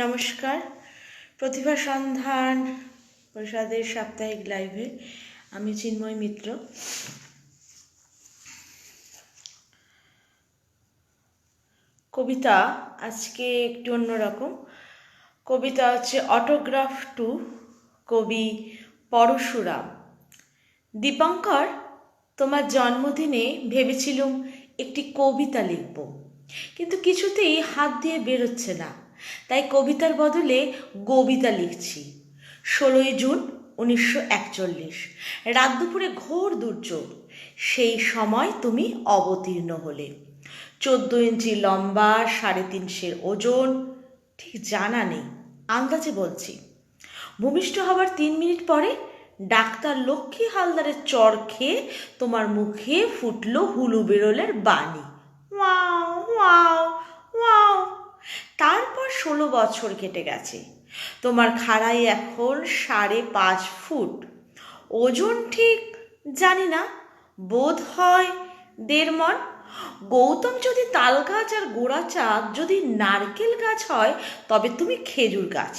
নমস্কার। প্রতিভা সন্ধান পরিষদের সাপ্তাহিক লাইভে আমি চিন্ময় মিত্র। কবিতা আজকে একটু অন্যরকম। কবিতা হচ্ছে অটোগ্রাফ টু, কবি পরশুরাম। দীপঙ্কর, তোমার জন্মদিনে ভেবেছিলুম একটি কবিতা লিখব, কিন্তু কিছুতেই হাত দিয়ে বেরোচ্ছে না, তাই কবিতার বদলে কবিতা লিখছি। 16ই জুন 1941, রাত দুপুরে ঘোর দুর্যোগ। সেই সময় তুমি অবতীর্ণ হলে। 14 ইঞ্চি লম্বা, 3.5 ওজন, ঠিক জানা নেই, আন্দাজে বলছি। ভূমিষ্ঠ হবার 3 মিনিট পরে ডাক্তার লক্ষ্মী হালদারের চর খেয়ে তোমার মুখে ফুটলো হুলু বেরোলের বাণী, ওয়াও ওয়াও ওয়াও। তারপর 16 বছর কেটে গেছে। তোমার খাড়াই এখন 5.5 ফুট। ওজন ঠিক জানি না, বোধ হয় 1.5 মণ। গৌতম যদি তাল গাছ আর গোড়াচাঁদ যদি নারকেল গাছ হয়, তবে তুমি খেজুর গাছ।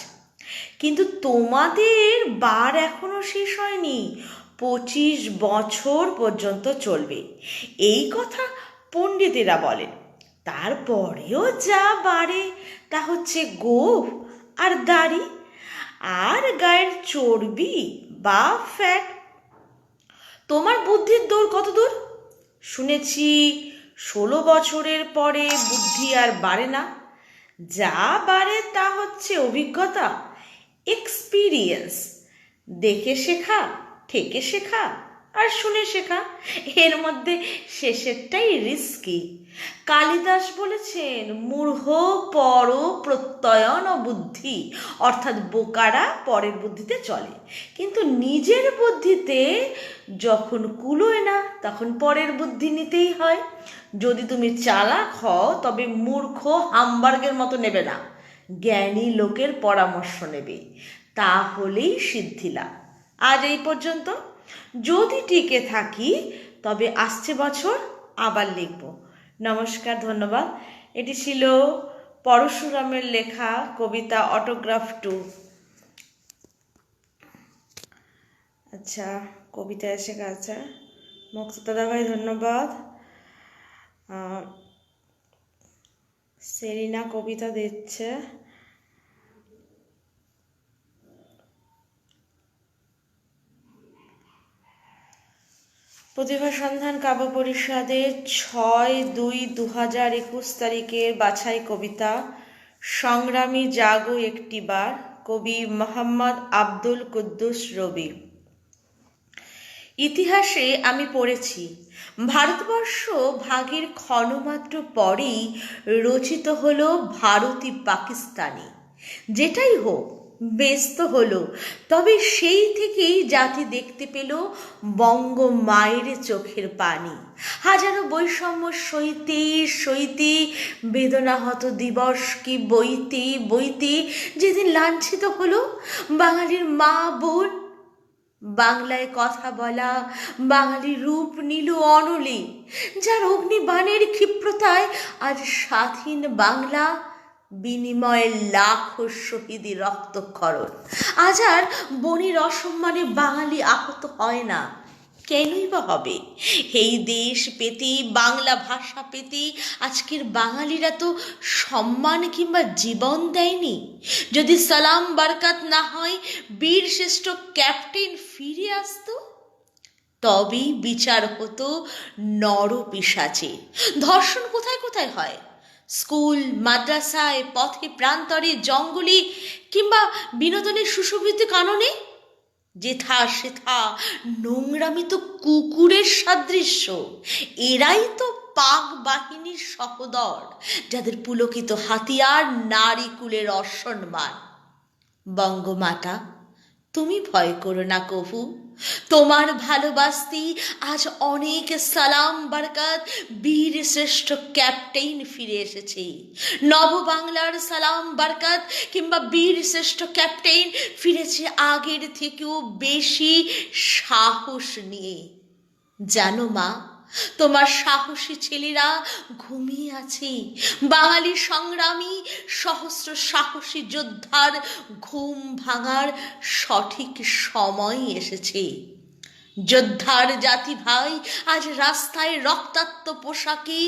কিন্তু তোমাদের বার এখনো শেষ হয়নি, 25 বছর পর্যন্ত চলবে, এই কথা পণ্ডিতেরা বলেন। তারপরেও যা বাড়ে তা হচ্ছে গোঁফ আর দাড়ি আর গায়ের চর্বি বা ফ্যাট। তোমার বুদ্ধির দৌড় কত দূর? শুনেছি 16 বছরের পরে বুদ্ধি আর বাড়ে না, যা বাড়ে তা হচ্ছে অভিজ্ঞতা, এক্সপিরিয়েন্স। দেখে শেখা, ঠেকে শেখা আর শুনে শেখা, এর মধ্যে শেষেরটাই রিস্কি। কালিদাস বলেছেন, মূঢ় পর প্রত্যয়ন ও বুদ্ধি, অর্থাৎ বোকারা পরের বুদ্ধিতে চলে, কিন্তু নিজের বুদ্ধিতে যখন কুলোয় না তখন পরের বুদ্ধি নিতেই হয়। যদি তুমি চালাক হও তবে মূর্খ হামবার্গের মতো নেবে না, জ্ঞানী লোকের পরামর্শ নেবে, তাহলেই সিদ্ধি লাভ। আজ এই পর্যন্ত। যদি টিকে থাকি তবে আসছে বছর আবার লিখব। নমস্কার, ধন্যবাদ। এটি ছিল পরশুরামের লেখা কবিতা অটোগ্রাফ টু। আচ্ছা, কবিতা এসে গেছে। মুক্ত দাদাভাই ধন্যবাদ। সেরিনা কবিতা দিচ্ছে। প্রতিভা সন্ধান কাব্য পরিষদের 6/2/2021 তারিখের বাছাই কবিতা সংগ্রামী জাগো একটিবার, কবি মোহাম্মদ আব্দুল কুদ্দুস রবি। ইতিহাসে আমি পড়েছি, ভারতবর্ষ ভাগের ক্ষণমাত্র পরেই রচিত হলো ভারতী পাকিস্তানি। যেটাই হোক, ব্যস্ত হলো, তবে সেই থেকেই জাতি দেখতে পেল বঙ্গ মায়ের চোখের পানি। হাজারো বৈষম্য সইতে সইতে বেদনাহত দিবস কি বইতে বইতে যেদিন লাঞ্ছিত হলো বাঙালির মা বোন, বাংলায় কথা বলা বাঙালি রূপ নিল অনলে, যার অগ্নিবাণের ক্ষিপ্রতায় আজ স্বাধীন বাংলা, বিনিময়ে লাখো শহীদি রক্তক্ষরণ। আজ আর বনির অসম্মানে বাঙালি আহত হয় না, কেনই বা হবে? এই দেশ পেতে, বাংলা ভাষা পেতে আজকের বাঙালিরা তো সম্মান কিংবা জীবন দেয়নি। যদি সালাম বারকাত না হয়, বীর শ্রেষ্ঠ ক্যাপ্টেন ফিরে আসতো, তবেই বিচার হতো নরপিশাচে। ধর্ষণ কোথায় কোথায় হয়? স্কুল, মাদ্রাসায়, পথে প্রান্তরে, জঙ্গলে কিংবা বিনোদনের সুশোভিত কাননে। যেথা সেথা নোংরামি তো কুকুরের সাদৃশ্য। এরাই তো পাক বাহিনীর সহদর, যাদের পুলকিত হাতিয়ার নারী কুলের অসম্মান। বঙ্গমাতা, তুমি ভয় করো না কভু, তোমার ভালোবাসতি আজ অনেক সালাম বারকাত বীর শ্রেষ্ঠ ক্যাপ্টেন ফিরে এসেছে। নব বাংলার সালাম বারকাত কিংবা বীর শ্রেষ্ঠ ক্যাপ্টেন ফিরেছে আগের থেকেও বেশি সাহস নিয়ে। জানো মা, তোমার সাহসী ছেলেরা ঘুমিয়ে আছে। বাঙালি সংগ্রামী সহস্র সাহসী যোদ্ধার ঘুম ভাঙার সঠিক সময় এসেছে। যোদ্ধার জাতি ভাই আজ রাস্তায় রক্তাক্ত পোশাকে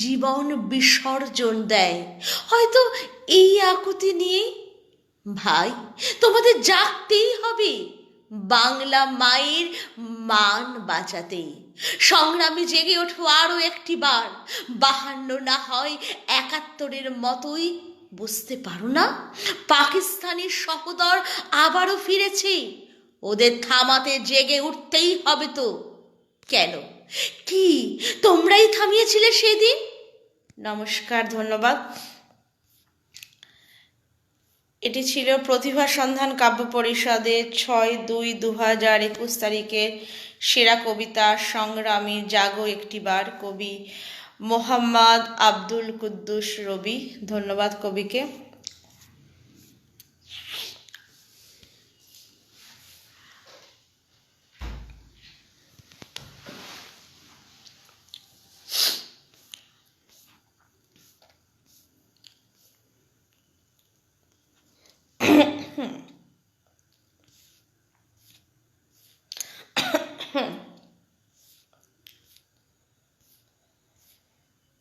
জীবন বিসর্জন দেয়, হয়তো এই আকুতি নিয়ে। ভাই, তোমাদের জাগতেই হবে বাংলা মায়ের মান বাঁচাতে। সংগ্রামী জেগে ওঠো আরো একটি বার। 52 না হয় 71-এর মতোই। বুঝতে পারো না পাকিস্তানি সহোদর আবারও ফিরেছে? ওদের থামাতে জেগে উঠতেই হবে তো। কেন, কি তোমরাই থামিয়েছিলে সেদিন? নমস্কার, ধন্যবাদ। এটি ছিল প্রতিভা সন্ধান কাব্য পরিষদের 6/2/2021 তারিখের সেরা কবিতা সংগ্রামী জাগো একটিবার, কবি মোহাম্মদ আব্দুল কুদ্দুস রবি। ধন্যবাদ কবিকে।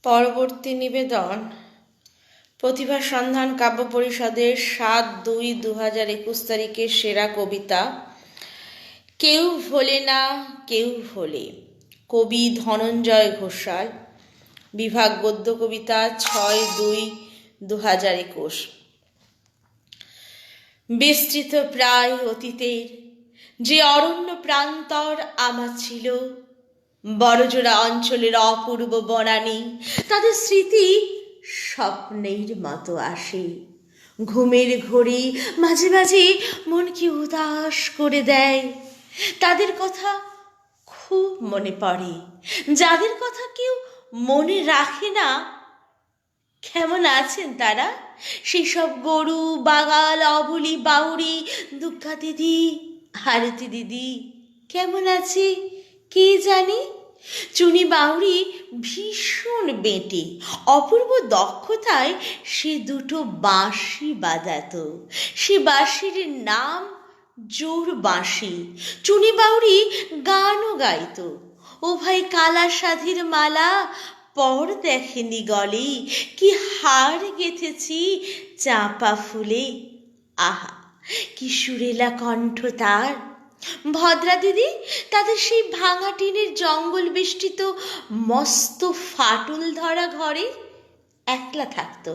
পরবর্তী নিবেদন প্রতিভা সন্ধান কাব্য পরিষদের 7/2/2021 তারিখের সেরা কবিতা কেউ ভোলে না কেউ ভোলে, কবি ধনঞ্জয় ঘোষাল। বিভাগ গদ্য কবিতা 6/2/2021। বিস্তৃত প্রায় অতীতের যে অরণ্য প্রান্তর আমার ছিল, বড়জোড়া অঞ্চলের অপূর্ব বনানী, তাদের স্মৃতি স্বপ্নের মতো আসে। ঘুমের ঘড়ি মাঝে মাঝে মনকে উদাস করে দেয়। তাদের কথা খুব মনে পড়ে, যাদের কথা কেউ মনে রাখে না। কেমন আছেন তারা? সেই সব গরু, বাগাল, অবলি, বাউরি, দুর্গা দিদি, আরতি দিদি কেমন আছে কে জানে? চুনি বাউরি ভীষণ বেঁটে, অপূর্ব দক্ষতায় সে দুটো বাঁশি বাজাত। সে বাঁশির নাম জোর বাঁশি। চুনি বাউরি গানও গাইত। ও ভাই কালা সাধির মালা পর দেখেনি গলে, কি হার গেঁথেছি চাঁপা ফুলে। আহা, কি সুরেলা কণ্ঠ তার। ভদ্রা দিদি তাদের সেই ভাঙা টিনের জঙ্গল বেষ্টিত মস্ত ফাটল ধরা ঘরে একলা থাকতো।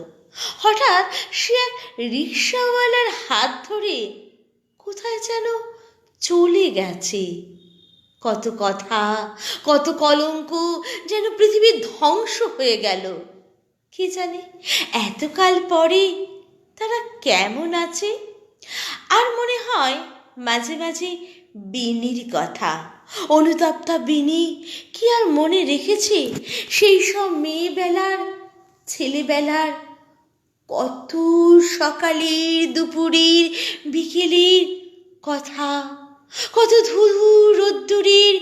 হঠাৎ সে এক রিক্সাওয়ালার হাত ধরে কোথায় যেন চলে গেছে। কত কথা, কত কলঙ্ক, যেন পৃথিবী ধ্বংস হয়ে গেল। কি জানে এতকাল পরে তারা কেমন আছে। আর মনে হয় মাঝে মাঝে বিনির কথা। অনুতপ্তা বিনি কি আর মনে রেখেছে সেই সব মেয়েবেলার, ছেলেবেলার কত সকালের, দুপুরের, বিকেলের কথা, কত ধুধু রোদ্দুরের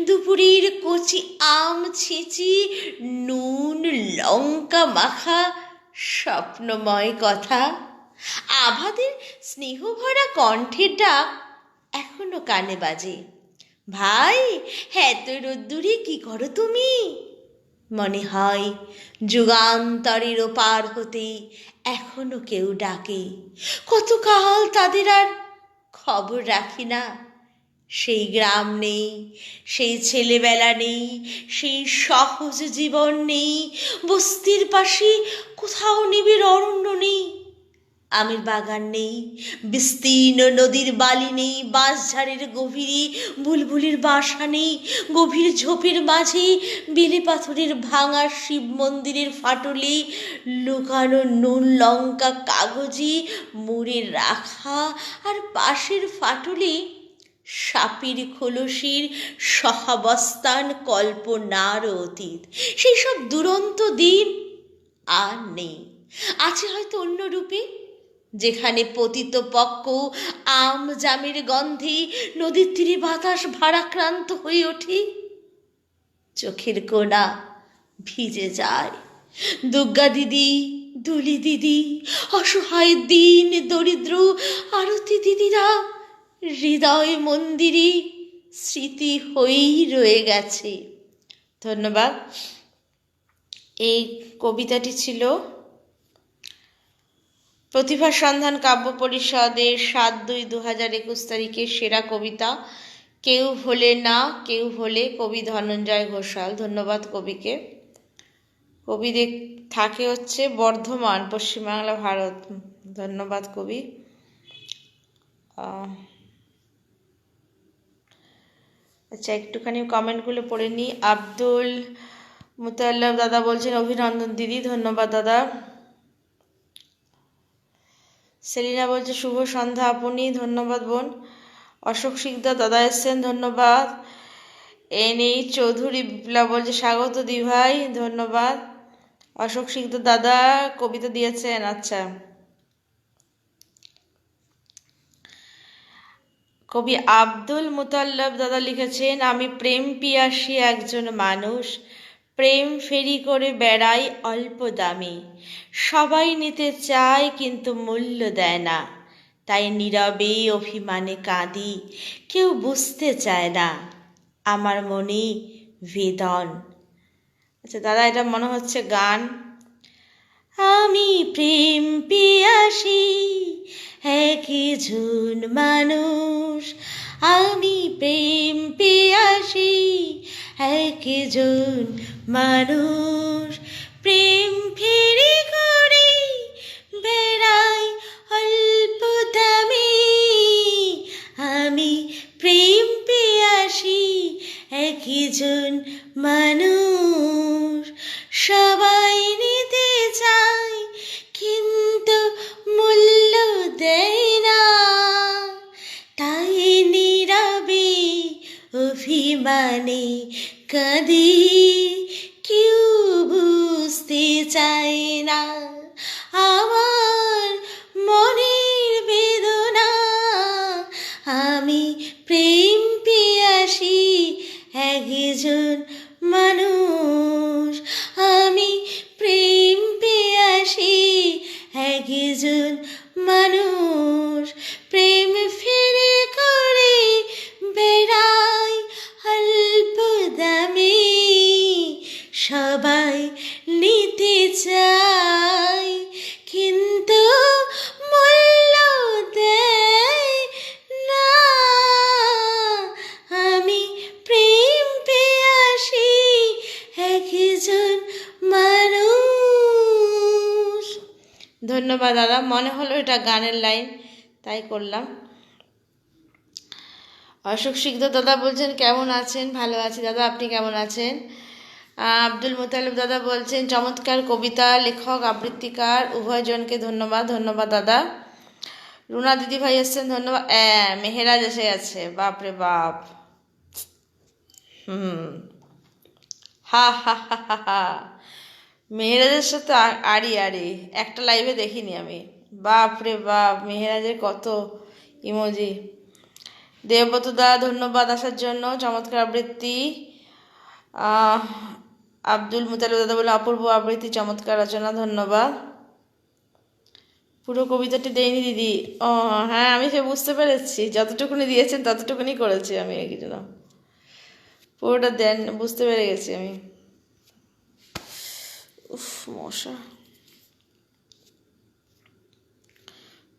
দুপুরের কচি আম ছেঁচি নুন লঙ্কা মাখা স্বপ্নময় কথা। আভাদের স্নেহভরা কণ্ঠের ডাক এখনো কানে বাজে। ভাই, হ্যাঁ তো রোদ্দুরে কি করো তুমি? মনে হয় যুগান্তরের ওপার হতে এখনো কেউ ডাকে। কতকাল তাদের আর খবর রাখি না। সেই গ্রাম নেই, সেই ছেলেবেলা নেই, সেই সহজ জীবন নেই। বস্তির পাশে কোথাও নিবিড় অরণ্য নেই, আমের বাগান নেই, বিস্তীর্ণ নদীর বালি নেই, বাঁশঝাড়ের গভীরে বুলবুলির বাসা নেই, গভীর ঝোপের মাঝে বেলে পাথরের ভাঙা শিব মন্দিরের ফাটলে লুকানো নুন লঙ্কা কাগজে মুড়ে রাখা, আর পাশের ফাটলে সাপের খোলসের সহাবস্থান কল্পনার অতীত। সেই সব দুরন্ত দিন আর নেই। আছে হয়তো অন্য রূপে, যেখানে পতিত পক্ষ আম জামের গন্ধে নদীর তীরে বাতাস ভারাক্রান্ত হয়ে ওঠে। চোখের কোনা ভিজে যায়। দুর্গা দিদি, দুলি দিদি, অসহায় দিন দরিদ্র আরতি দিদিরা হৃদয় মন্দিরে স্মৃতি হয়েই রয়ে গেছে। ধন্যবাদ। এই কবিতাটি ছিল প্রতিভা সন্ধান কাব্য পরিষদের 7/2/2021 তারিখের সেরা কবিতা কেউ হলে না কেউ হলে, কবি ধনঞ্জয় ঘোষাল। ধন্যবাদ কবিকে। কবি থাকে হচ্ছে বর্ধমান, পশ্চিমবাংলা, ভারত। ধন্যবাদ কবি। আচ্ছা, একটুখানি কমেন্টগুলো পড়ে নিই। আব্দুল মুতাল্লাব দাদা বলছেন অভিনন্দন দিদি। ধন্যবাদ দাদা। সেলিনা বলছে শুভ সন্ধ্যা আপনি। ধন্যবাদ বোন। অশোক শিকদার দাদা এসছেন, ধন্যবাদ। NH চৌধুরী বিপ্লব বলছে স্বাগত দি ভাই। ধন্যবাদ। অশোক শিকদার দাদা কবিতা দিয়েছেন। আচ্ছা, কবি আব্দুল মুতাল্লাব দাদা লিখেছেন আমি প্রেম পিয়াসী একজন মানুষ, প্রেম ফেরি করে বেড়াই অল্প দামে, সবাই নিতে চায় কিন্তু মূল্য দেয় না, তাই নীরবে অভিমানে কাঁদি, কেউ বুঝতে চায় না আমার মনে বেদন। আচ্ছা দাদা, এটা মনে হচ্ছে গান। আমি প্রেম পিয়াসী একজন মানুষ, আমি প্রেম পিয়াসী একজন মানুষ, প্রেম ফেরি করে বেড়াই অল্প দামে, আমি প্রেম পিয়াসী একজন মানুষ, সবাই নিতে চায় কিন্তু মূল্য দেয় না, তাই নীরবে অভিমানে কাঁদি, কেউ বুঝতে চায় না আমার মনের বেদনা, আমি প্রেম পিয়াসী একজন মানুষ, আমি প্রেম পিয়াসী একজন মানুষ, প্রেম ফেরি করে বেড়াই অল্প দামে, সবাই নিতে চায় কিন্তু মূল্য দেয় না, আমি প্রেম পিয়াসী একজন মানুষ। ধন্যবাদ দাদা। মনে হলো এটা গানের লাইন, তাই করলাম। অশোক শিকদার দাদা বলছেন কেমন আছেন? ভালো আছি দাদা, আপনি কেমন আছেন? আব্দুল মুতালিব দাদা বলছেন চমৎকার কবিতা, লেখক আবৃত্তিকার উভয়জনকে ধন্যবাদ। ধন্যবাদ দাদা। রুনা দিদি ভাই এসছেন, ধন্যবাদ। মেহেরাজ এসে গেছে, বাপরে বাপ। হা হা হা হা হা। মেহেরাজের সাথে আড়ি একটা লাইভে দেখিনি আমি। বাপরে বাপ, মেহেরাজের কত ইমোজি। দেবব্রত দা ধন্যবাদ আসার জন্য, চমৎকার আবৃত্তি। আব্দুল মুতালিব দাদা বলে অপূর্ব আবৃত্তি, চমৎকার রচনা, ধন্যবাদ। পুরো কবিতাটি দেয়নি দিদি। ও হ্যাঁ, আমি সে বুঝতে পেরেছি, যতটুকুনি দিয়েছেন ততটুকুনি করেছি আমি। কিছু না, পুরোটা দেন, বুঝতে পেরে গেছি আমি। উফ মশা,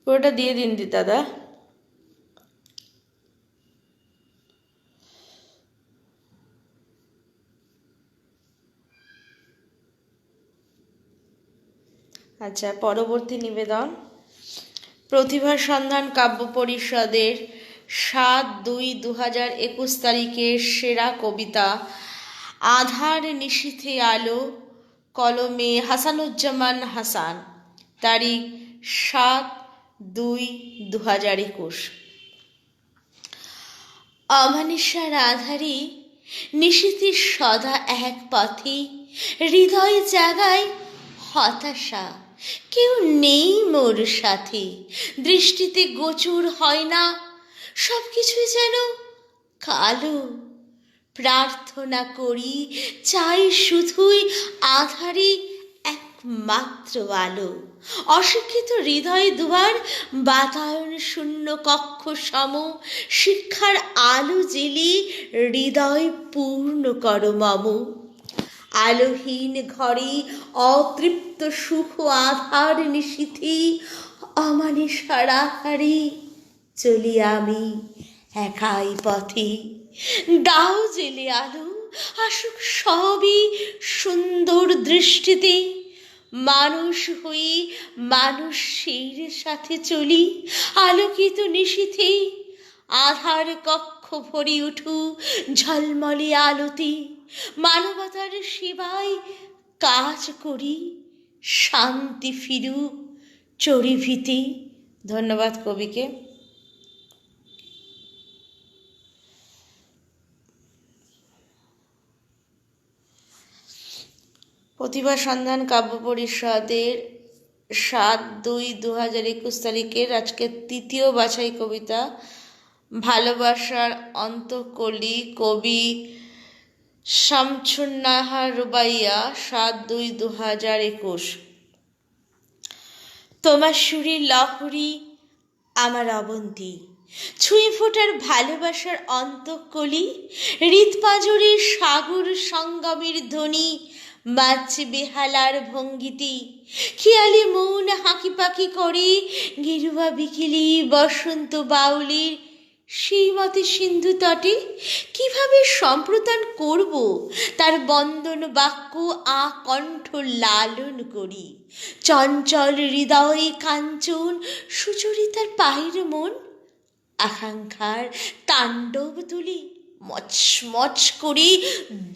পুরোটা দিয়ে দিন দি দাদা। আচ্ছা, পরবর্তী নিবেদন প্রতিভা সন্ধান কাব্য পরিষদের 7/2/2021 তারিখের সেরা কবিতা আধার নিশীথে আলো, কলমে হাসানুজ্জামান হাসান, তারিখ 7/2/2021। অমানিসার আধারে নিশীথে সদা এক পথে, হৃদয় জাগায় হতাশা, কেউ নেই মোর সাথে, দৃষ্টিতে গোচর হয় না, সব কিছুই যেন কালো, প্রার্থনা করি, চাই শুধুই আধারে একমাত্র আলো। অশিক্ষিত হৃদয় দুয়ার, বাতায়ন শূন্য কক্ষ সম, শিক্ষার আলো জেলে হৃদয় পূর্ণ কর মম। আলোহীন ঘরে অতৃপ্ত সুখ আধার নিশীথে, অমানিসার আধারে চলি আমি একাই পথে। দাও জেলে আলো, আসুক সবই সুন্দর দৃষ্টিতে, মানুষ হয়ে মানুষের সাথে চলি আলোকিত নিশীথে। আধার কক্ষ ভরি উঠু ঝলমলে আলোতে, মানবতার সেবায় কাজ করি, শান্তি ফিরুক চরিভিতে। ধন্যবাদ কবিকে। প্রতিভা সন্ধান কাব্য পরিষদের 7/2/2021 তারিখের আজকের তৃতীয় বাছাই কবিতা ভালোবাসার অন্তঃকলি, কবি শামছুন্নাহার রুবাইয়া, 7/2/2021। তোমার সুরে লহরী আমার অবন্তী, ছুঁই ফোটার ভালোবাসার অন্তঃকলি, হৃৎপাঁজরে সাগর সঙ্গমের ধ্বনি, মাছ বেহালার ভঙ্গিতে, খেয়ালি মন হাঁকি পাখি করে, গেরুয়া বিকেলি বসন্ত বাউলের সেই মতে সিন্ধু তটে। কিভাবে সম্প্রদান করব তার বন্দন বাক্য আকণ্ঠ লালন করি, চঞ্চল হৃদয়ে কাঞ্চন সুচরিতার পায়ের মন, আকাঙ্ক্ষার তাণ্ডব তুলি মচমচ করে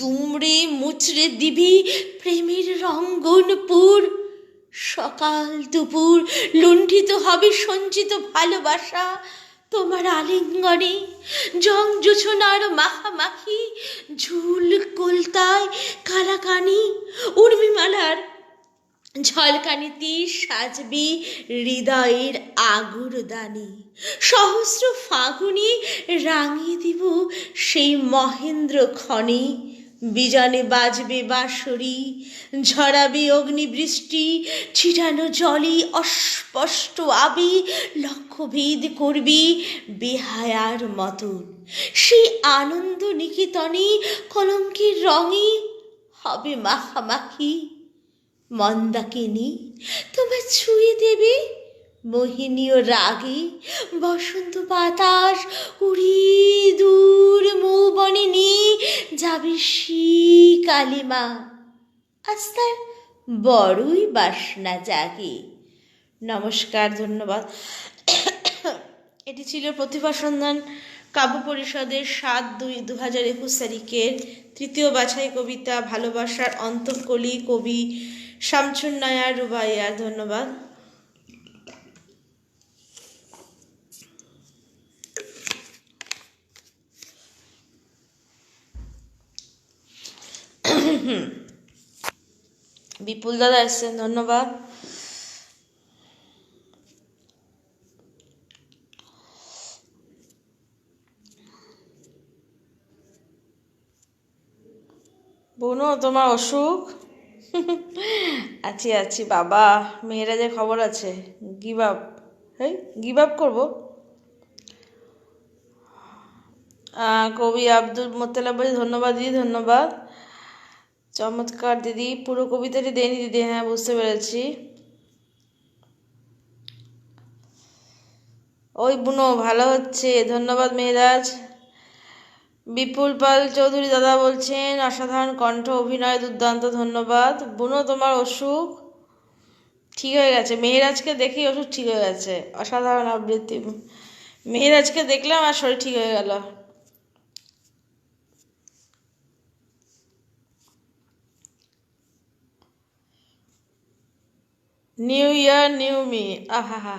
দুমড়ে মুচড়ে দিবি প্রেমের রঙ্গনপুর। সকাল দুপুর লুণ্ঠিত হবে সঞ্চিত ভালোবাসা তোমার আলিঙ্গনে, জং জোছনার মাখামাখি, ঝুল কলতায় কালাকানি, উর্মিমালার ঝলকানিতে সাজবি হৃদয়ের আগুরদানি। সহস্র ফাগুনে রাঙিয়ে দিব সেই মহেন্দ্র খনি, বিজনে বাজবে বাঁশরি, ঝরাবে অগ্নিবৃষ্টি, ছিটানো জলে অস্পষ্ট আবি লক্ষ্যভেদ করবি বেহায়ার মতন। সেই আনন্দ নিকেতনে কলঙ্কের রঙে হবে মাখামাখি, মন্দাকিনী তোমায় ছুঁয়ে দেবে মোহিনীয় রাগে, বসন্ত বাতাস উড়িয়ে দূর মৌবনে নিয়ে যাবে কালিমা, আজ তার বড়ই বাসনা জাগে। নমস্কার, ধন্যবাদ। এটি ছিল প্রতিভা সন্ধান কাব্য পরিষদের 7/2/2021 তারিখের তৃতীয় বাছাই কবিতা ভালোবাসার অন্তঃকলি, কবি শামছুন্নাহার রুবাইয়া। ধন্যবাদ। বিপুল দাদা এসছেন, ধন্যবাদ। বোনো তোমার অসুখ? আছি আছি বাবা, মেয়েরাজের খবর আছে। গিভ আপ, গিভ আপ করবো। কবি আব্দুল মোত্তালাব, ধন্যবাদ দিদি, ধন্যবাদ। চমৎকার দিদি, পুরো কবিতাটি দেয়নি দিদি। হ্যাঁ, বুঝতে পেরেছি। ওই বুনো ভালো হচ্ছে, ধন্যবাদ মেহরাজ। বিপুল পাল চৌধুরী দাদা বলছেন অসাধারণ কণ্ঠ, অভিনয় দুর্দান্ত, ধন্যবাদ। বুনো তোমার অসুখ ঠিক হয়ে গেছে, মেহরাজকে দেখেই ওষুধ ঠিক হয়ে গেছে। অসাধারণ আবৃত্তি, মেহরাজকে দেখলাম আর শরীর ঠিক হয়ে গেল। নিউ ইয়ার নিউ মি, আহা।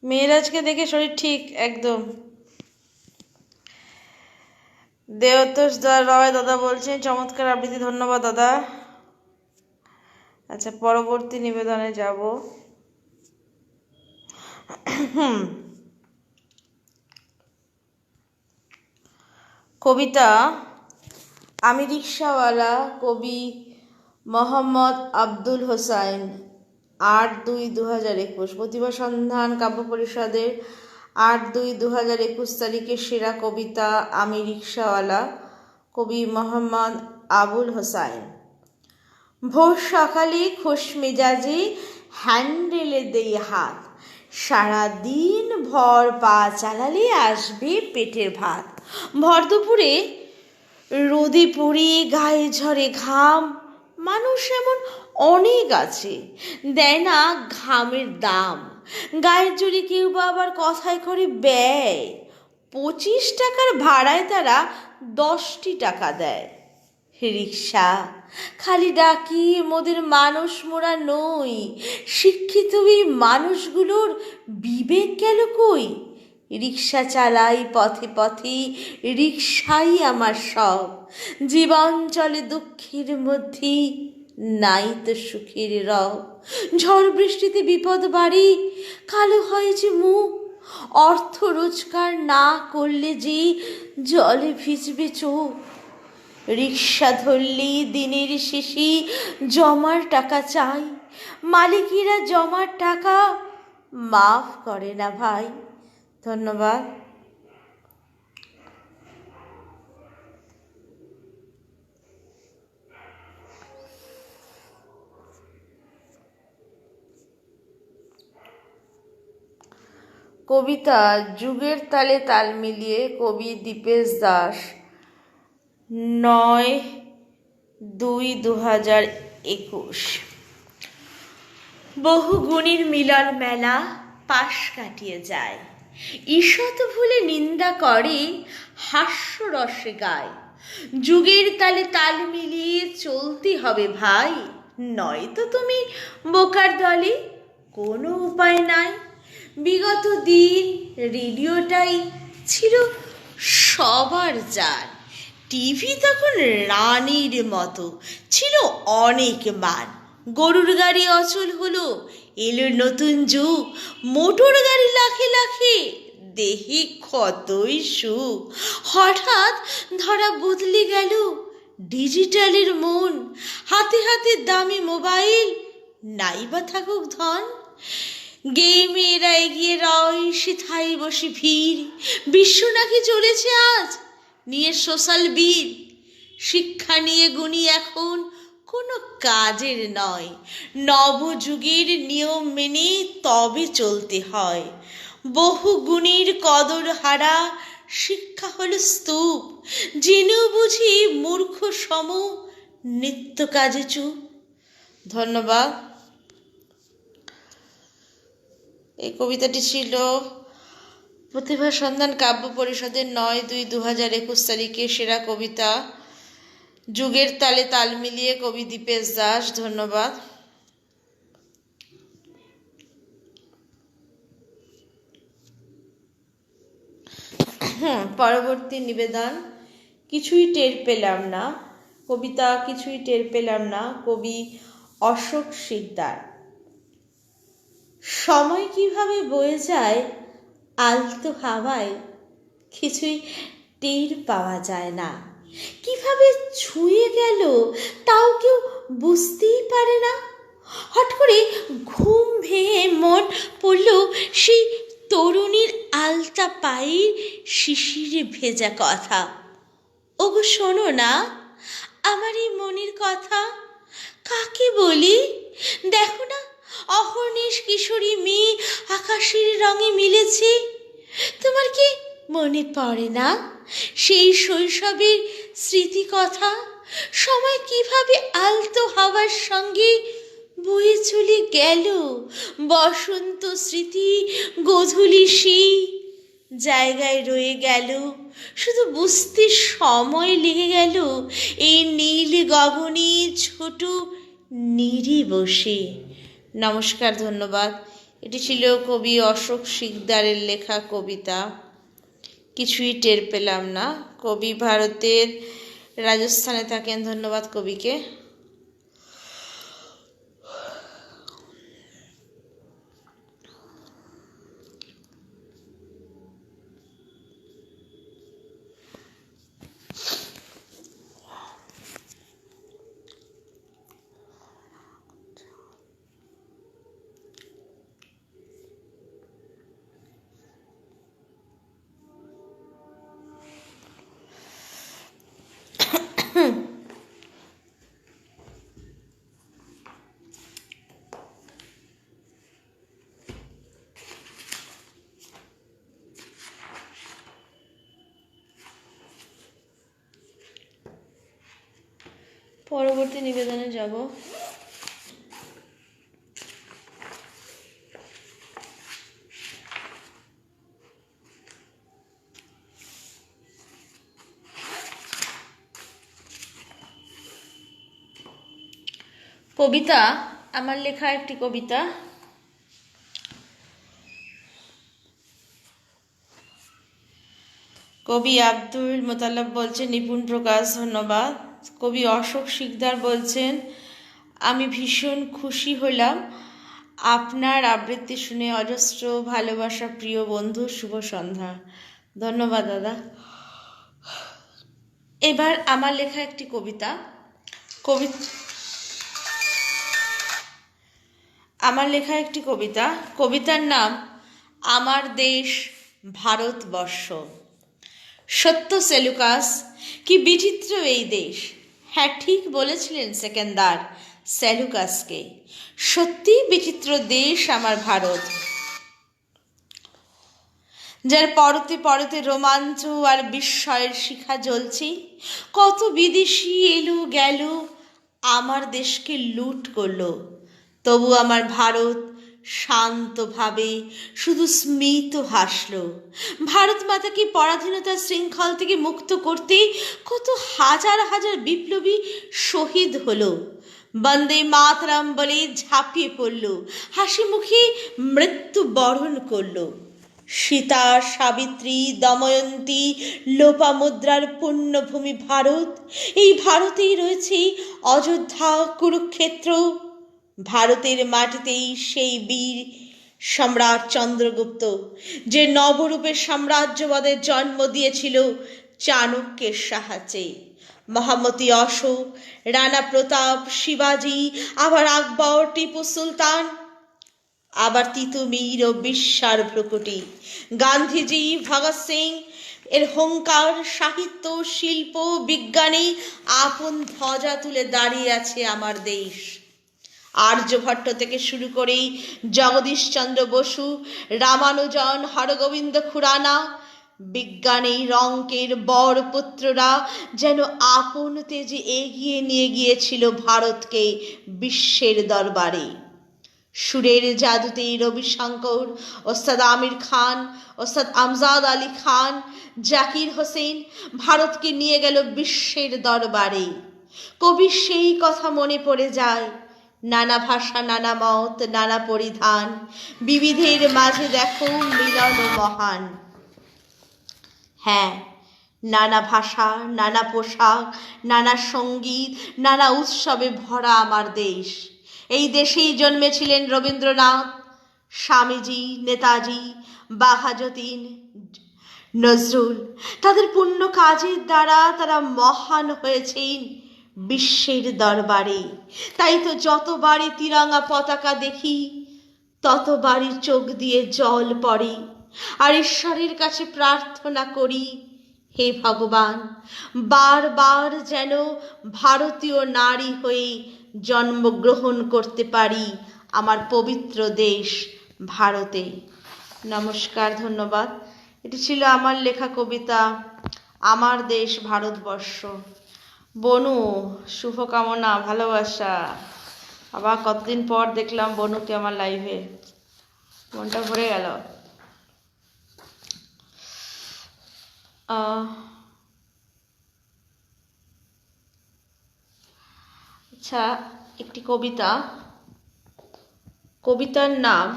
মেহরাজকে দেখে শরীর ঠিক একদম। দেবতোষ রয় দাদা বলছেন চমৎকার আবৃত্তি, ধন্যবাদ দাদা। আচ্ছা, পরবর্তী নিবেদনে যাব। কবিতা আমি রিক্সাওয়ালা, কবি মোহাম্মদ আব্দুল হোসাইন। 8/2/2021 প্রতিভা সন্ধান কাব্য পরিষদের 8/2/2021 তারিখে সেরা কবিতা আমি রিক্সাওয়ালা, কবি মোহাম্মদ আবুল হোসাইন। ভোর সকালে খোশ মেজাজে হ্যান্ডেলে দেই হাত, সারাদিন ভর পা চালালে আসবে পেটের ভাত। ভর দুপুরে রোদে পড়ে গায়ে ঝরে ঘাম, মানুষ এমন অনেক আছে দেয় না ঘামের দাম। গায়ের জোরে কেউ বা আবার কথায় করে ব্যয়, 25 টাকার ভাড়ায় তারা 10টি টাকা দেয়। রিক্সা খালি ডাকি, মোদের মানুষ মোরা নই। শিক্ষিত এই মানুষগুলোর বিবেক গেল কই? রিক্সা চালাই পথে পথে, রিক্সাই আমার সব। জীবন চলে দুঃখের মধ্যে, নাই তো সুখের রব। ঝড় বৃষ্টিতে বিপদ বাড়ি, কালো হয় যে মুখ। অর্থ রোজগার না করলে যে জলে ভিজবে চোখ। রিক্সা ধরলেই দিনের শেষে জমার টাকা চাই, মালিকেরা জমার টাকা মাফ করে না ভাই। ধন্যবাদ। কবিতা যুগের তালে তাল মিলিয়ে, কবি দীপেশ দাস। 9/2/2021। বহু গুণীর মিলন মেলা পাশ কাটিয়ে যায়, ঈষৎ ভুলে নিন্দা করে, হাস্যরসে গায়। যুগের তালে তাল মিলিয়ে চলতে হবে ভাই, নয়তো তুমি বোকার দলে কোনো উপায় নাই। বিগত দিন রেডিওটাই ছিল সবার যার, টিভি তখন রানীর মতো ছিল অনেক মান। গরুর গাড়ি অচল হলো, এলো নতুন যুগ, মোটর গাড়ি লাখে লাখে, দেহে কতই সুখ। হঠাৎ ধরা বদলে গেল ডিজিটালের মন, হাতে হাতে দামি মোবাইল, নাইবা থাকুক ধন। গেমেরা এগিয়ে রয়, সেথায় বসে ভিড়, বিশ্ব নাকি চলেছে আজ নিয়ে সোশ্যাল বিল। শিক্ষা নিয়ে গুণী এখন কোনো কাজের নয়, নবযুগের নিয়ম মেনে তবে চলতে হয়। বহু গুণীর কদর হারা, শিক্ষা হলো স্তূপ, জেনেও বুঝি মূর্খ সম, নিত্য কাজে চুপ। ধন্যবাদ। এই কবিতাটি ছিল প্রতিভা সন্ধান কাব্য পরিষদের 9/2/2021 তারিখে সেরা কবিতা যুগের তালে তাল মিলিয়ে, কবি দীপেশ দাস। ধন্যবাদ। পরবর্তী নিবেদন কিছুই টের পেলাম না, কবিতা কিছুই টের পেলাম না, কবি অশোক শিকদার। সময় কিভাবে বয়ে যায় আলতো হাওয়ায়, কিছুই টের পাওয়া যায় না। কিভাবে ছুঁয়ে গেল তাও কেউ বুঝতেই পারে না। হঠাৎ করে ঘুম ভেঙে মন পড়ল সেই তরুণীর আলতা পায়ের শিশিরে ভেজা কথা। ওগো শোনো না, আমার এই মনের কথা কাকে বলি? দেখো না, অহর্নিশ কিশোরী মেয়ে আকাশের রঙে মিলেছে। তোমার কি মনে পড়ে না সেই শৈশবের স্মৃতি কথা? সময় কিভাবে আলতো হাওয়ার সঙ্গে বয়ে চলে গেল, বসন্ত স্মৃতি গোধূলি সেই জায়গায় রয়ে গেল। শুধু বুঝতে সময় লেগে গেল এই নীল গগনে ছোট নীরে বসে। নমস্কার, ধন্যবাদ। এটি ছিল কবি অশোক শিকদারের লেখা কবিতা কিছুই টের পেলাম না। কবি ভারতের রাজস্থানে থাকেন। ধন্যবাদ কবিকে। পরবর্তী নিবেদনে যাব। কবিতা, আমার লেখা একটি কবিতা। কবি আব্দুল মোতালেব বলছেন নিপুণ প্রকাশ, ধন্যবাদ। কবি অশোক শিকদার বলছেন আমি ভীষণ খুশি হলাম আপনার আবৃত্তি শুনে। অজস্র ভালোবাসা প্রিয় বন্ধু, শুভ সন্ধ্যা। ধন্যবাদ দাদা। এবার আমার লেখা একটি কবিতা। আমার লেখা একটি কবিতা। কবিতার নাম আমার দেশ ভারতবর্ষ। সত্য সেলুকাস, কি বিচিত্র এই দেশ। হ্যাঁ, ঠিক বলেছিলেন সেকেন্দার সেলুকাসকে। সত্যি বিচিত্র দেশ আমার ভারত, যার পরতে পরতে রোমাঞ্চ আর বিস্ময়ের শিখা জ্বলছে। কত বিদেশি এলো গেল, আমার দেশকে লুট করলো, তবু আমার ভারত শান্তভাবে শুধু স্মিত হাসল। ভারত মাতাকে পরাধীনতার শৃঙ্খল থেকে মুক্ত করতে কত হাজার হাজার বিপ্লবী শহীদ হলো, বন্দে মাতরম বলে ঝাঁপিয়ে পড়ল, হাসি মুখে মৃত্যু বরণ করল। সীতা, সাবিত্রী, দময়ন্তী, লোপামুদ্রার পুণ্যভূমি ভারত। এই ভারতেই রয়েছে অযোধ্যা, কুরুক্ষেত্র। ভারতের মাটিতেই সেই বীর সম্রাট চন্দ্রগুপ্ত, যে নবরূপে সাম্রাজ্যবাদের জন্ম দিয়েছিল চাণক্যের সাহায্যে। মহামতি অশোক, রানা প্রতাপ, শিবাজি, আবার আকবর, টিপু সুলতান, আবার তিতুমির ও বিশ্বার ভ্রুকুটি, গান্ধীজি, ভগৎ সিং এর হুঙ্কার, সাহিত্য, শিল্প, বিজ্ঞানী আপন ধ্বজা তুলে দাঁড়িয়ে আছে আমার দেশ। আর্যভট্ট থেকে শুরু করেই জগদীশচন্দ্র বসু, রামানুজন, হরগোবিন্দ খুরানা, বিজ্ঞানী রঙ্কের বরপুত্ররা যেন আপন তেজে এগিয়ে নিয়ে গিয়েছিল ভারতকে বিশ্বের দরবারে। সুরের জাদুতে রবিশঙ্কর, ওস্তাদ আমির খান, ওস্তাদ আমজাদ আলী খান, জাকির হোসেন ভারতকে নিয়ে গেল বিশ্বের দরবারে। কবি সেই কথা মনে পড়ে যায়। নানা ভাষা, নানা মত, নানা পরিধান, বিবিধের মাঝে দেখো মিলন মহান। হ্যাঁ, নানা ভাষা, নানা পোশাক, নানা সঙ্গীত, নানা উৎসবে ভরা আমার দেশ। এই দেশেই জন্মেছিলেন রবীন্দ্রনাথ, স্বামীজি, নেতাজি, বাঘাযতীন, নজরুল। তাদের পুণ্য কাজের দ্বারা তারা মহান হয়েছেন বিশ্বের দরবারে। তাই তো যতবারই তিরঙ্গা পতাকা দেখি ততবারই চোখ দিয়ে জল পড়ে, আর ঈশ্বরের কাছে প্রার্থনা করি, হে ভগবান, বারবার যেন ভারতীয় নারী হয়ে জন্মগ্রহণ করতে পারি আমার পবিত্র দেশ ভারতে। নমস্কার, ধন্যবাদ। এটি ছিল আমার লেখা কবিতা আমার দেশ ভারতবর্ষ। বনু, শুভকামনা, ভালোবাসা। আবার কতদিন পর দেখলাম বনুকে আমার লাইভে, মনটা ভরে গেল। আচ্ছা, একটি কবিতা। কবিতার নাম,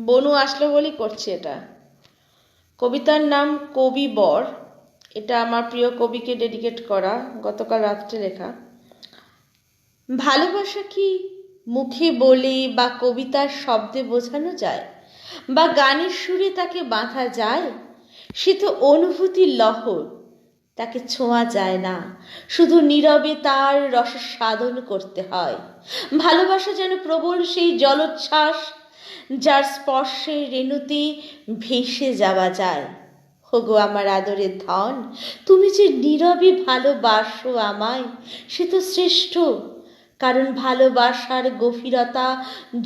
বনু আসলো বলেই করছি এটা। কবিতার নাম কবি বর। এটা আমার প্রিয় কবিকে ডেডিকেট করা, গতকাল রাত্রে লেখা। ভালোবাসা কি মুখে বলে বা কবিতার শব্দে বোঝানো যায়, বা গানের সুরে তাকে বাঁধা যায়? সে তো অনুভূতির লহর, তাকে ছোঁয়া যায় না, শুধু নীরবে তার রস সাধন করতে হয়। ভালোবাসা যেন প্রবল সেই জলোচ্ছ্বাস, যার স্পর্শে রেণুতে ভেসে যাওয়া যায়। ওগো আমার আদরের ধন, তুমি যে নীরবে ভালোবাসো আমায়, সে তো শ্রেষ্ঠ। কারণ ভালোবাসার গভীরতা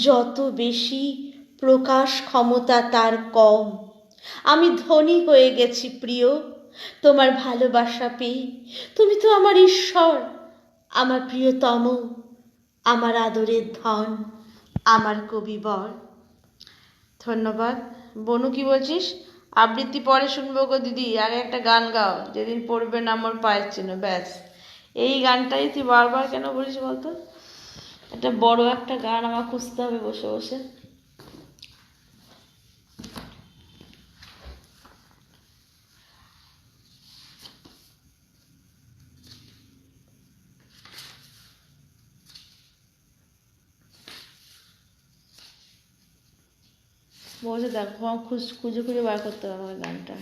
যত বেশি, প্রকাশ ক্ষমতা তার কম। আমি ধনী হয়ে গেছি প্রিয় তোমার ভালোবাসা পেয়ে। তুমি তো আমার ঈশ্বর, আমার প্রিয়তম, আমার আদরের ধন, আমার কবিবর। ধন্যবাদ। বনু, কি বলছিস? আবৃত্তি পরে শুনবো গো দিদি, আগে একটা গান গাও, যেদিন পড়বে না আমার পায়ের চিহ্ন। ব্যাস, এই গানটাই তুই বারবার কেন বলিস বলতো? একটা বড় একটা গান আমার খুঁজতে হবে বসে বসে। বসে দেখো, খুঁজে খুঁজে বার করতে হবে আমার গানটা।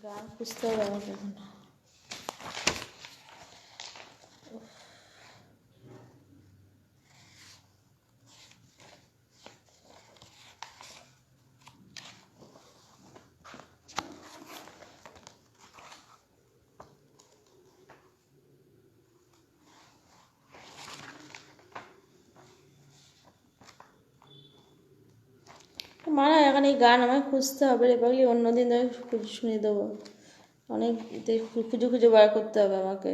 গান খুঁজতে হবে আমাকে এখন। মানে এখন এই গান আমায় খুঁজতে হবে রে পাগলি, অন্যদিন ধরে শুনে দেবো। অনেক খুঁজে খুঁজে বার করতে হবে আমাকে।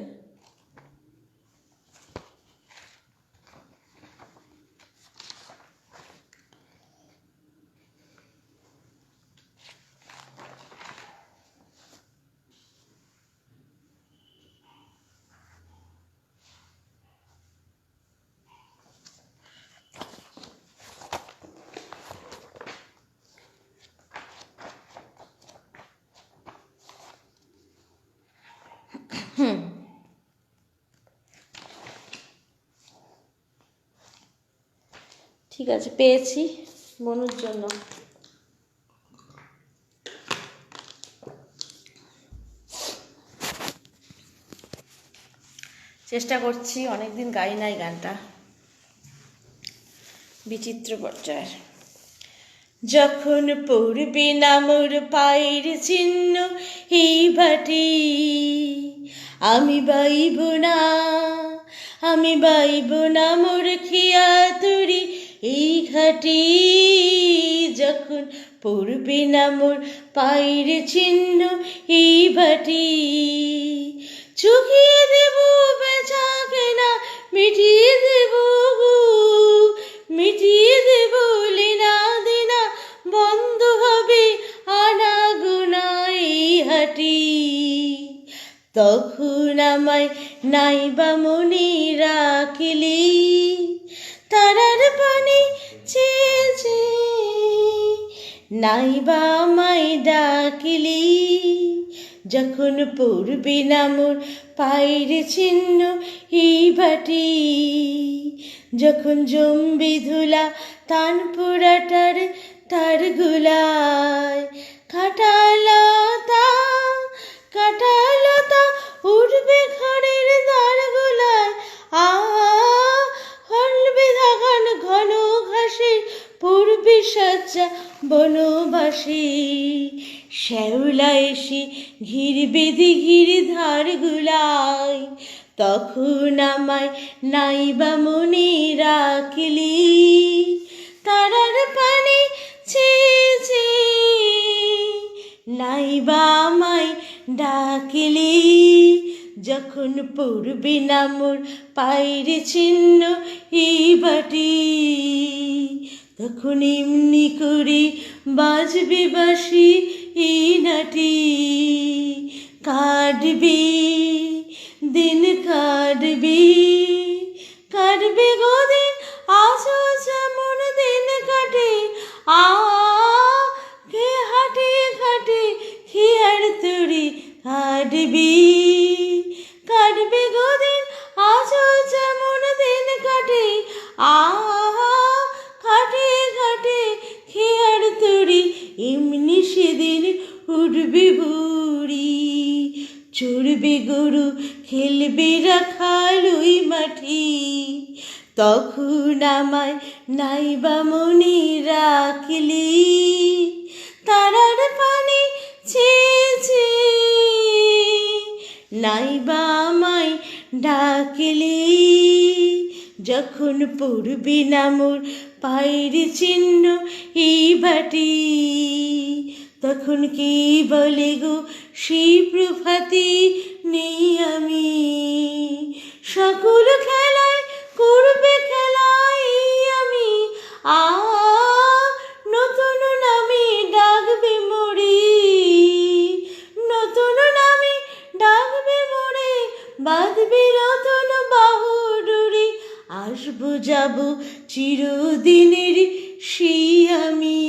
ঠিক আছে, পেয়েছি বনুর জন্য। চেষ্টা করছি, অনেকদিন গাই নাই গানটা, বিচিত্র পর্যায়ের। যখন পড়বে না মোর পায়ের চিহ্ন এই বাটি, আমি বাইব না, আমি বাইব না মোর খিয়া তুরি এই ঘাটি। যখন পড়বে না মোর পায়ের চিহ্ন এই বাটি, চুকিয়ে দেব বেচা কেনা, মিটিয়ে দেব মিটিয়ে দেব লেনা দেনা, বন্ধ হবে আনা গোনা এই হাটি। তখন আমায় নাইবা মনে রাখিলি, তারার পানি চেয়েছে নাইবা আমায় ডাকিলি। যখন পড়বে না মোর পায়ের চিহ্ন এই বাটি, যখন জম্বি ধুলা তান পোড়াটার তার গুলায়, কাঁটালতা কাঁটালতা উঠবে ঘরের দ্বার গুলায়। হলবে ধাগান ঘন ঘাসে পূর্বে সাজ্জা বনবাসী, শ্যাওলা এসে ঘিরবে দিঘির ধার গুলায়। তখন আমায় নাইবা মনে রাখিলি, তারার পানি চেয়েছে নাইবা আমায় ডাকিলি। যখন পড়বে না মোর পায়ের চিহ্ন এই বাটি, তখন এমনি করে বাজবে বাঁশি এই নাটি। কাটবি দিন কাটবি, কাটবে গো দিন, আজও যেমন দিন কাটে। কে হাটে ঘাটে হিয়ার তরি কাটবি, কাটবে গো দিন, আজও যেমন দিন কাটে। ঘাটে ঘাটে হিয়ার তরি, এমনি সেদিন উঠবে বুড়ি। চড়বে গরু, খেলবে রাখাল ওই মাঠে। তখন আমায় নাইবা মনে রাখলি, তারার পানে চেয়েছে নাইবা আমায় ডাকলি, যখন পড়বি না মোর পায়ের চিহ্ন এই বাটি, তখন কি বলে গো সেই প্রভাতে নেই আমি, সকল খেলায় করবে খেলায় আমি, নতুন নামে ডাকবে মোরে, নতুন নামে ডাকবে মোরে, বাঁধবে নতুন বাহুডুরি, আসবো যাব চিরদিনের সেই আমি,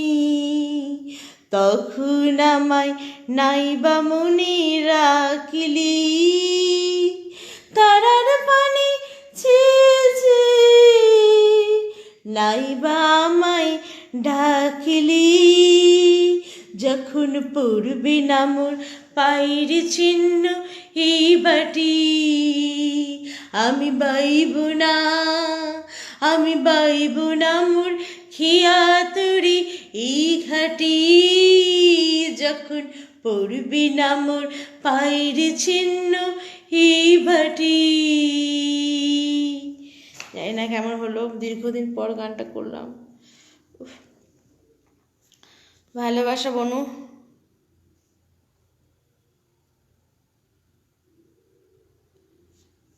তখন আমায় নাইবা মনে রাখলি, তারার পানে চেয়েছে নাইবা আমায় ডাকলি, যখন পড়বে না মোর পায়ের চিহ্ন এই বাটি, আমি বাইব না, আমি বাইব না মোর খিয়া তরি এই ঘাটি, যখন পড়বি না মোর পায়ের চিহ্ন এই বাটি। জানি না কেমন হলো, দীর্ঘদিন পর গানটা করলাম। ভালোবাসা বনু।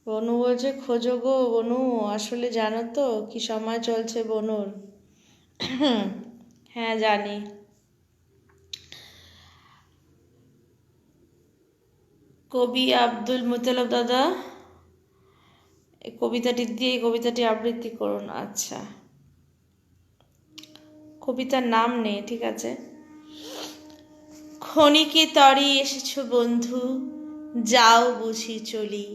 বনু বলছে খোঁজো গো বনু, আসলে জানো তো কি সময় চলছে বনুর? হ্যাঁ জানি। কবি আব্দুল মুতালেব দাদা, এই কবিতাটি দিয়ে কবিতাটি আবৃত্তি করুন। আচ্ছা, কবিতার নাম নেই, ঠিক আছে। ক্ষণিকে তরে এসেছো বন্ধু, যাও বুঝি চলি,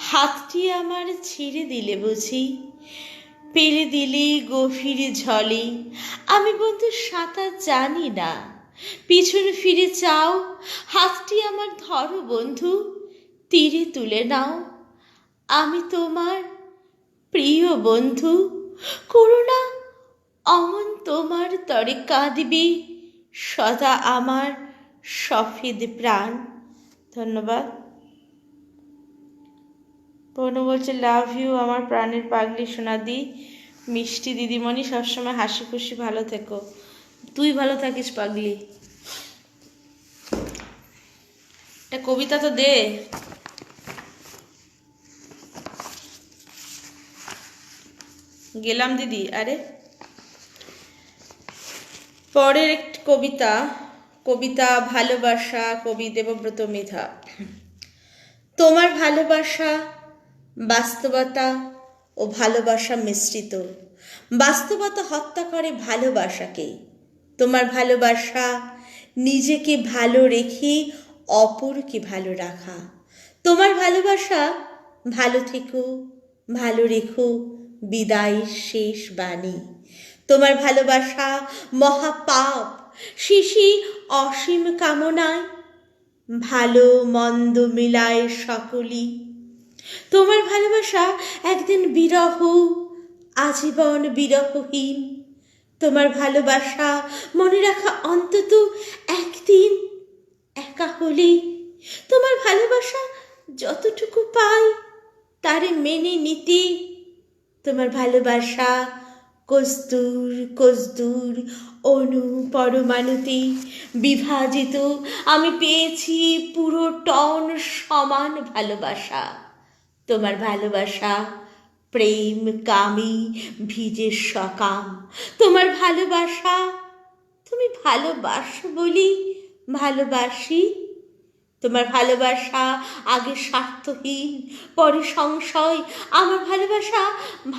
হাতটি আমার ছেড়ে দিলে বুঝি, পেলে দিলে গভীর জলে, আমি বন্ধু সাঁতার জানি না, পিছন ফিরে চাও, হাতটি আমার ধরো বন্ধু, তীরে তুলে নাও, আমি তোমার প্রিয় বন্ধু, করুণা অমন তোমার তরে কাঁদবি সদা আমার সফেদ প্রাণ। ধন্যবাদ। বনু বলছে লাভ ইউ আমার প্রাণের পাগলি সোনাদি, মিষ্টি দিদিমণি, সবসময় হাসি খুশি ভালো থেকো। তুই ভালো থাকিস পাগলি। একটা কবিতা তো দে। গেলাম দিদি। আরে পরের একটি কবিতা, কবিতা ভালোবাসা, কবি দেবব্রত মৃধা। তোমার ভালোবাসা বাস্তবতা ও ভালোবাসা মিশ্রিত, বাস্তবতা হত্যা করে ভালোবাসাকে, তোমার ভালোবাসা নিজেকে ভালো রেখে অপরকে ভালো রাখা, তোমার ভালোবাসা ভালো থেকো ভালো রেখো বিদায় শেষ বাণী, তোমার ভালোবাসা মহাপাপ শিশি অসীম কামনায়, ভালো মন্দ মিলায় সকলই, তোমার ভালোবাসা একদিন বিরহ আজীবন বিরহহীন, তোমার ভালোবাসা মনে রাখা অন্তত একদিন একা হলে, তোমার ভালোবাসা যতটুকু পাই তারে মেনে নিতে, তোমার ভালোবাসা কস্তুর কস্তুর অনু পরমাণুতে বিভাজিত, আমি পেয়েছি পুরো টন সমান ভালোবাসা, তোমার ভালোবাসা প্রেম কামি ভিজে সকাম, তোমার ভালোবাসা তুমি ভালোবাসো বলি ভালোবাসি, তোমার ভালোবাসা আগে স্বার্থহীন পরে সংশয়, আমার ভালোবাসা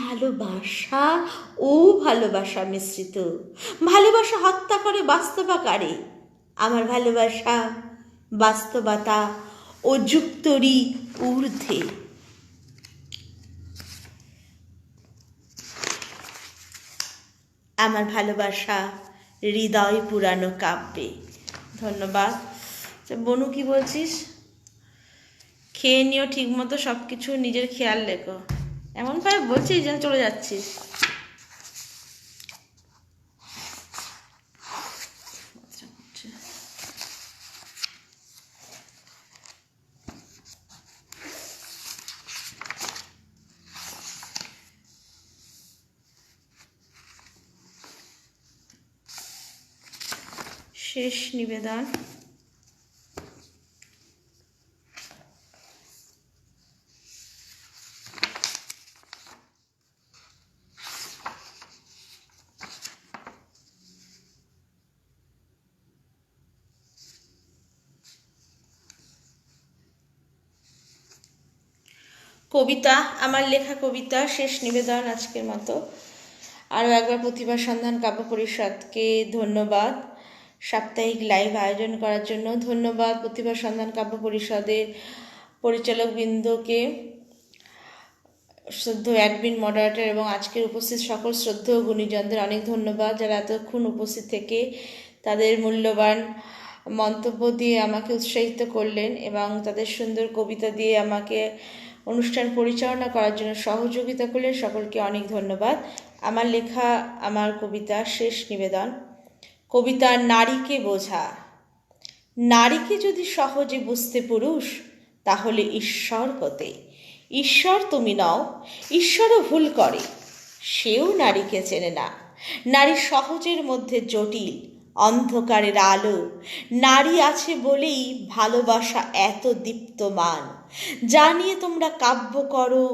ভালোবাসা ও ভালোবাসা মিশ্রিত, ভালোবাসা হত্যা করে বাস্তবাকারে, আমার ভালোবাসা বাস্তবতা ও যুক্তরই ঊর্ধ্বে। আমার ভালোবাসা হৃদয় পুরানো কাব্যে। ধন্যবাদ। বনু কি বলছিস? খেয়ে নিও ঠিক মতো, সব কিছু নিজের খেয়াল রেখো। এমনভাবে বলছিস যেন চলে যাচ্ছিস। শেষ নিবেদন। কবিতা, আমার লেখা কবিতা শেষ নিবেদন আজকের মতো। আরও একবার প্রতিভা সন্ধান কাব্য পরিষদকে ধন্যবাদ, সাপ্তাহিক লাইভ আয়োজন করার জন্য ধন্যবাদ। প্রতিভা সন্ধান কাব্য পরিষদের পরিচালকবৃন্দকে, শ্রদ্ধেয় অ্যাডমিন, মডারেটর এবং আজকের উপস্থিত সকল শ্রদ্ধেয় গুণীজনদের অনেক ধন্যবাদ, যারা এতক্ষণ উপস্থিত থেকে তাদের মূল্যবান মন্তব্য দিয়ে আমাকে উৎসাহিত করলেন এবং তাদের সুন্দর কবিতা দিয়ে আমাকে অনুষ্ঠান পরিচালনা করার জন্য সহযোগিতা করলেন। সকলকে অনেক ধন্যবাদ। আমার লেখা আমার কবিতা শেষ নিবেদন। কবিতা নারীকে বোঝা। নারীকে যদি সহজে বুঝতে পুরুষ, তাহলে ঈশ্বর হতে। ঈশ্বর তুমি নও, ঈশ্বরও ভুল করে, সেও নারীকে চেনে না। নারী সহজের মধ্যে জটিল, অন্ধকারের আলো। নারী আছে বলেই ভালোবাসা এত দীপ্তমান। যা নিয়ে তোমরা কাব্য করো,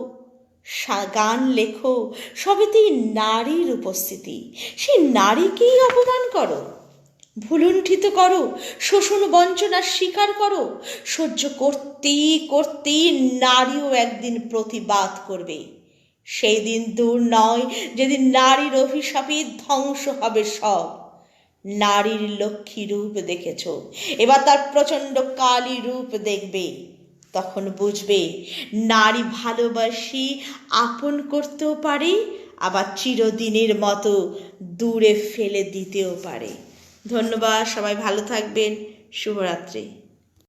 গান লেখো, সবেতেই নারীর উপস্থিতি। সেই নারীকেই অপমান করো, ভুলুণ্ঠিত করো, শোষণ বঞ্চনার স্বীকার করো। সহ্য করতেই করতেই নারীও একদিন প্রতিবাদ করবে। সেই দিন দূর নয় যেদিন নারীর অভিশাপে ধ্বংস হবে সব। নারীর লক্ষ্মী রূপ দেখেছ, এবার তার প্রচণ্ড কালী রূপ দেখবে। তখন বুঝবে নারী ভালোবাসি আপন করতেও পারে, আবার চিরদিনের মতো দূরে ফেলে দিতেও পারে। ধন্যবাদ, সবাই ভালো থাকবেন। শুভরাত্রি।